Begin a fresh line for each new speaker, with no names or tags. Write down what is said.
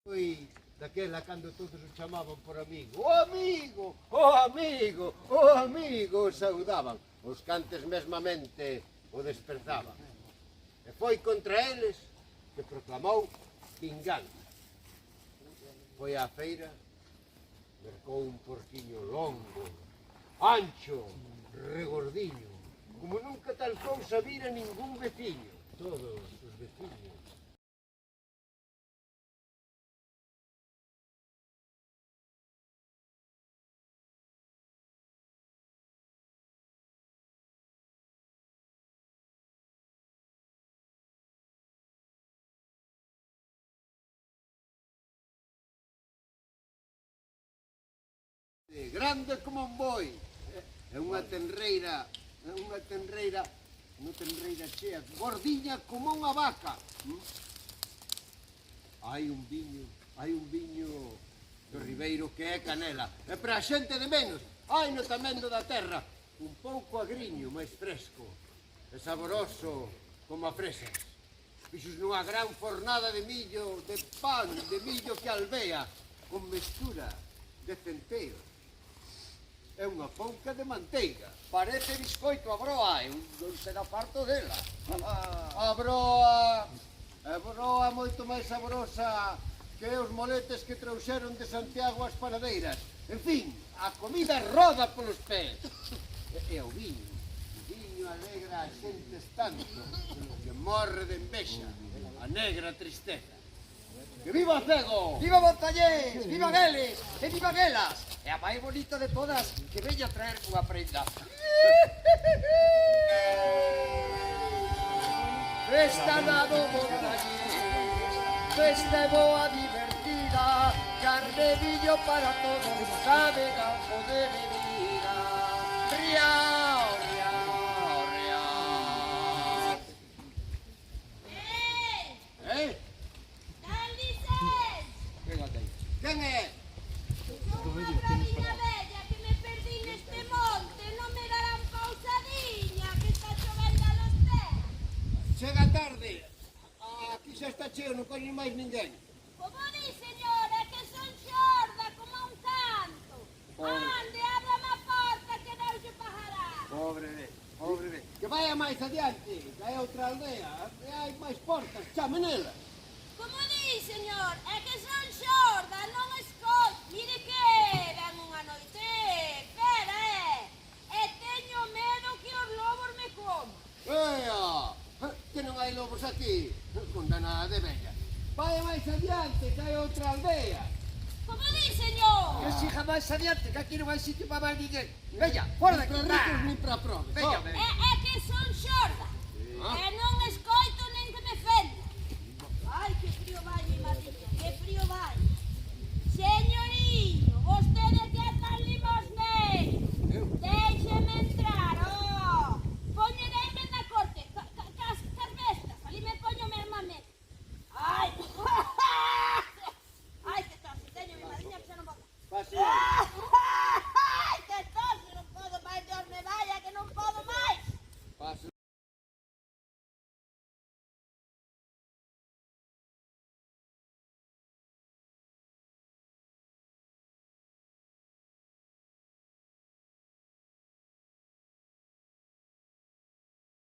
Foi daquela cando todos o chamaban por amigo. O amigo, o amigo, o amigo, o saudaban. Os cantes mesmamente o despertaban. E foi contra eles que proclamou vinganza. Foi á feira, mercou un porquiño longo, ancho, regordiño, como nunca tal cousa vira ningún veciño. Todos os veciños. Grande como un boi. É unha tenreira chea, gordiña como unha vaca. Hai un viño do Ribeiro que é canela. E para a xente de menos, hai no tamén do da terra, un pouco agriño, máis fresco, e saboroso como a fresas. Fixos nunha gran fornada de millo, de pan, de millo que albea, con mestura de centeo. É unha pouca de manteiga.
Parece biscoito a broa, eu non será farto dela.
A broa moito máis saborosa que os moletes que trouxeron de Santiago as panadeiras. En fin, a comida roda polos pés. E o viño alegra a xentes tanto que morre de envexa, a negra tristeza. Que viva Cego!
Viva Montañés, viva Gueles e viva Guelas. E a máis bonita de todas que veña a traer unha prenda. Festa nado Montañés, festa boa divertida, carne e viño para todos, sabe campo de bebida. Riao, riao, riao.
Eh? Quen é?
Unha bradiña bella que me perdí neste monte, non me darán pausadiña, que está chovendo a los pés.
Chega tarde. Aquí xa está cheo, non coñe máis ninguén.
Como di, señor, é que son xorda como un canto. Ande, ábrame a porta que non se pajará.
Pobre ve. Que vaya máis adiante, que hai outra aldea, que hai máis portas, chame nela.
Como di, señor, é que son xorda, non escoito. Mire que ven unha noite, espera, e teño medo que os lobos me coman.
Ea, que non hai lobos aquí, condenada de bella. Vaya máis adiante, que hai outra aldea.
Como di, señor?
Que siga máis adiante, que aquí non hai sitio para máis ninguén. Veña, fora de aquí.
Para ricos nin para probes.
Veña,
É que son xorda, e non escoito.